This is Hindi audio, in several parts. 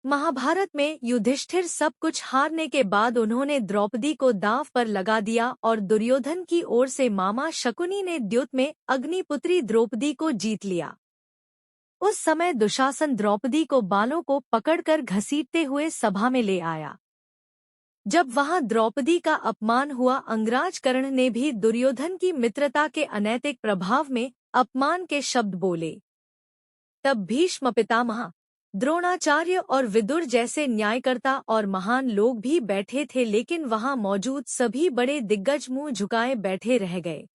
महाभारत में युधिष्ठिर सब कुछ हारने के बाद उन्होंने द्रौपदी को दांव पर लगा दिया और दुर्योधन की ओर से मामा शकुनी ने द्युत में अग्निपुत्री द्रौपदी को जीत लिया। उस समय दुशासन द्रौपदी को बालों को पकड़कर घसीटते हुए सभा में ले आया। जब वहां द्रौपदी का अपमान हुआ, अंगराज कर्ण ने भी दुर्योधन की मित्रता के अनैतिक प्रभाव में अपमान के शब्द बोले। तब भीष्म पितामह, द्रोणाचार्य और विदुर जैसे न्यायकर्ता और महान लोग भी बैठे थे, लेकिन वहां मौजूद सभी बड़े दिग्गज मुंह झुकाए बैठे रह गए।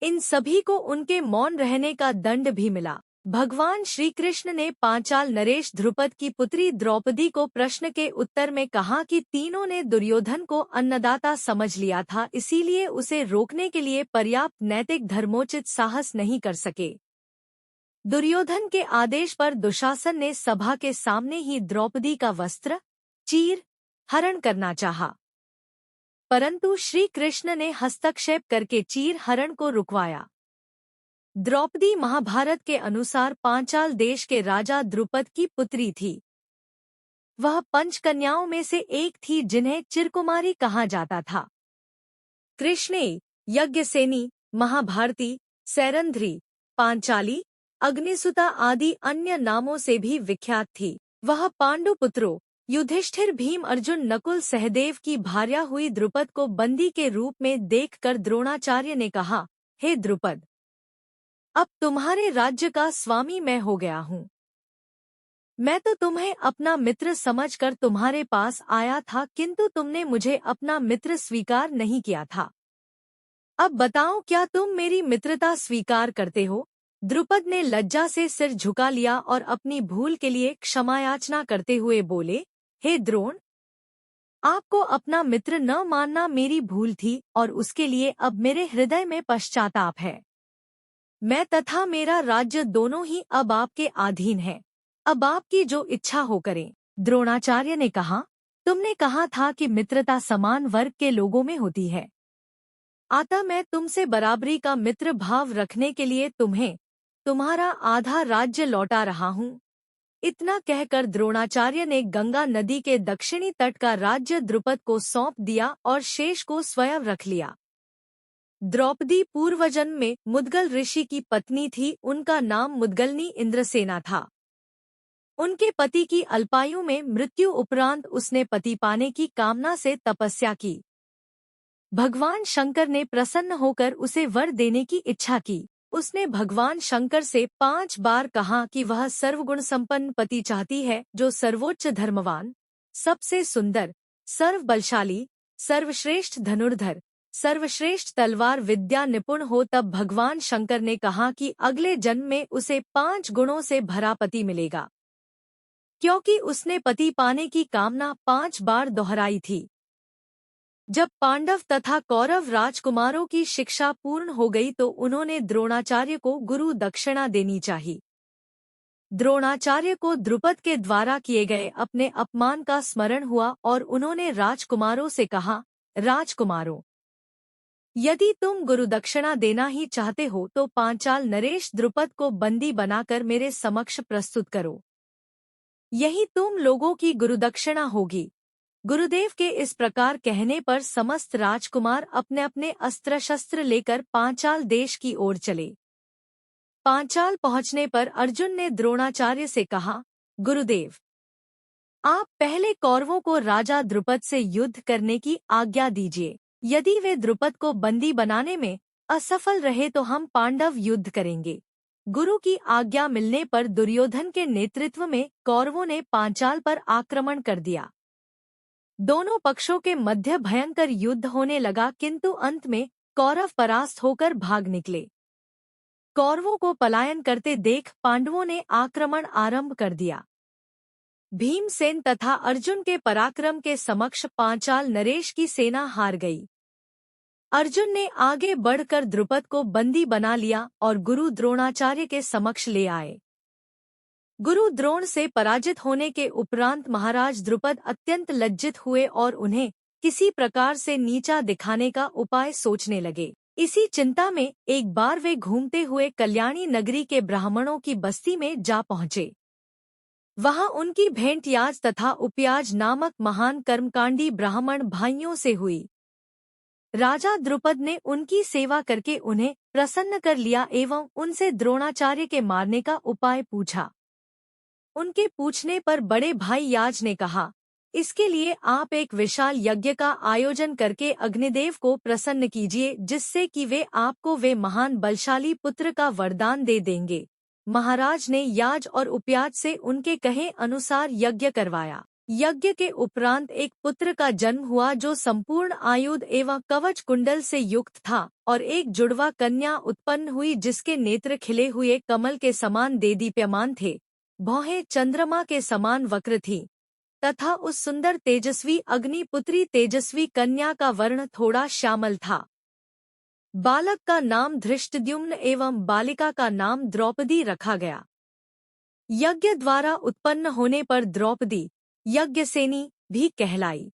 इन सभी को उनके मौन रहने का दंड भी मिला। भगवान श्री कृष्ण ने पांचाल नरेश ध्रुपद की पुत्री द्रौपदी को प्रश्न के उत्तर में कहा कि तीनों ने दुर्योधन को अन्नदाता समझ लिया था, इसीलिए उसे रोकने के लिए पर्याप्त नैतिक धर्मोचित साहस नहीं कर सके। दुर्योधन के आदेश पर दुशासन ने सभा के सामने ही द्रौपदी का वस्त्र चीर हरण करना चाहा, परंतु श्री कृष्ण ने हस्तक्षेप करके चीर हरण को रुकवाया। द्रौपदी महाभारत के अनुसार पांचाल देश के राजा द्रुपद की पुत्री थी। वह पंचकन्याओं में से एक थी जिन्हें चिरकुमारी कहा जाता था। कृष्णेय, यज्ञसेनी, महाभारती, सैरंध्री, पांचाली, अग्निसुता आदि अन्य नामों से भी विख्यात थी। वह पांडु पुत्रों युधिष्ठिर, भीम, अर्जुन, नकुल, सहदेव की भार्या हुई द्रुपद को बंदी के रूप में देखकर द्रोणाचार्य ने कहा, हे द्रुपद, अब तुम्हारे राज्य का स्वामी मैं हो गया हूँ। मैं तो तुम्हें अपना मित्र समझकर तुम्हारे पास आया था, किंतु तुमने मुझे अपना मित्र स्वीकार नहीं किया था। अब बताओ, क्या तुम मेरी मित्रता स्वीकार करते हो? द्रुपद ने लज्जा से सिर झुका लिया और अपनी भूल के लिए क्षमायाचना करते हुए बोले, हे द्रोण, आपको अपना मित्र न मानना मेरी भूल थी और उसके लिए अब मेरे हृदय में पश्चाताप है। मैं तथा मेरा राज्य दोनों ही अब आपके अधीन है। अब आपकी जो इच्छा हो करें। द्रोणाचार्य ने कहा, तुमने कहा था कि मित्रता समान वर्ग के लोगों में होती है, अतः मैं तुमसे बराबरी का मित्र भाव रखने के लिए तुम्हें तुम्हारा आधा राज्य लौटा रहा हूँ। इतना कहकर द्रोणाचार्य ने गंगा नदी के दक्षिणी तट का राज्य द्रुपद को सौंप दिया और शेष को स्वयं रख लिया। द्रौपदी पूर्वजन्म में मुद्गल ऋषि की पत्नी थी। उनका नाम मुद्गलनी इंद्रसेना था। उनके पति की अल्पायु में मृत्यु उपरांत उसने पति पाने की कामना से तपस्या की। भगवान शंकर ने प्रसन्न होकर उसे वर देने की इच्छा की। उसने भगवान शंकर से 5 बार कहा कि वह सर्वगुण संपन्न पति चाहती है, जो सर्वोच्च धर्मवान, सबसे सुंदर, सर्व बलशाली, सर्वश्रेष्ठ धनुर्धर, सर्वश्रेष्ठ तलवार विद्या निपुण हो। तब भगवान शंकर ने कहा कि अगले जन्म में उसे 5 गुणों से भरा पति मिलेगा, क्योंकि उसने पति पाने की कामना 5 बार दोहराई थी। जब पांडव तथा कौरव राजकुमारों की शिक्षा पूर्ण हो गई तो उन्होंने द्रोणाचार्य को गुरु दक्षिणा देनी चाहिए। द्रोणाचार्य को द्रुपद के द्वारा किए गए अपने अपमान का स्मरण हुआ और उन्होंने राजकुमारों से कहा, राजकुमारों, यदि तुम गुरुदक्षिणा देना ही चाहते हो तो पांचाल नरेश द्रुपद को बंदी बनाकर मेरे समक्ष प्रस्तुत करो। यही तुम लोगों की गुरुदक्षिणा होगी। गुरुदेव के इस प्रकार कहने पर समस्त राजकुमार अपने अपने अस्त्र शस्त्र लेकर पांचाल देश की ओर चले। पांचाल पहुंचने पर अर्जुन ने द्रोणाचार्य से कहा, गुरुदेव, आप पहले कौरवों को राजा द्रुपद से युद्ध करने की आज्ञा दीजिए। यदि वे द्रुपद को बंदी बनाने में असफल रहे तो हम पांडव युद्ध करेंगे। गुरु की आज्ञा मिलने पर दुर्योधन के नेतृत्व में कौरवों ने पांचाल पर आक्रमण कर दिया। दोनों पक्षों के मध्य भयंकर युद्ध होने लगा, किंतु अंत में कौरव परास्त होकर भाग निकले। कौरवों को पलायन करते देख पांडवों ने आक्रमण आरंभ कर दिया। भीमसेन तथा अर्जुन के पराक्रम के समक्ष पांचाल नरेश की सेना हार गई। अर्जुन ने आगे बढ़कर द्रुपद को बंदी बना लिया और गुरु द्रोणाचार्य के समक्ष ले आए। गुरु द्रोण से पराजित होने के उपरांत महाराज द्रुपद अत्यंत लज्जित हुए और उन्हें किसी प्रकार से नीचा दिखाने का उपाय सोचने लगे। इसी चिंता में एक बार वे घूमते हुए कल्याणी नगरी के ब्राह्मणों की बस्ती में जा पहुँचे। वहां उनकी भेंट याज तथा उपयाज नामक महान कर्मकांडी ब्राह्मण भाइयों से हुई। राजा द्रुपद ने उनकी सेवा करके उन्हें प्रसन्न कर लिया एवं उनसे द्रोणाचार्य के मारने का उपाय पूछा। उनके पूछने पर बड़े भाई याज ने कहा, इसके लिए आप एक विशाल यज्ञ का आयोजन करके अग्निदेव को प्रसन्न कीजिए, जिससे कि वे आपको वे महान बलशाली पुत्र का वरदान दे देंगे। महाराज ने याज और उपयाज से उनके कहे अनुसार यज्ञ करवाया। यज्ञ के उपरांत एक पुत्र का जन्म हुआ जो संपूर्ण आयुध एवं कवच कुंडल से युक्त था, और एक जुड़वा कन्या उत्पन्न हुई जिसके नेत्र खिले हुए कमल के समान देदीप्यमान थे, भौहें चंद्रमा के समान वक्र थी, तथा उस सुंदर तेजस्वी अग्निपुत्री तेजस्वी कन्या का वर्ण थोड़ा श्यामल था। बालक का नाम धृष्टद्युम्न एवं बालिका का नाम द्रौपदी रखा गया। यज्ञ द्वारा उत्पन्न होने पर द्रौपदी यज्ञसेनी भी कहलाई।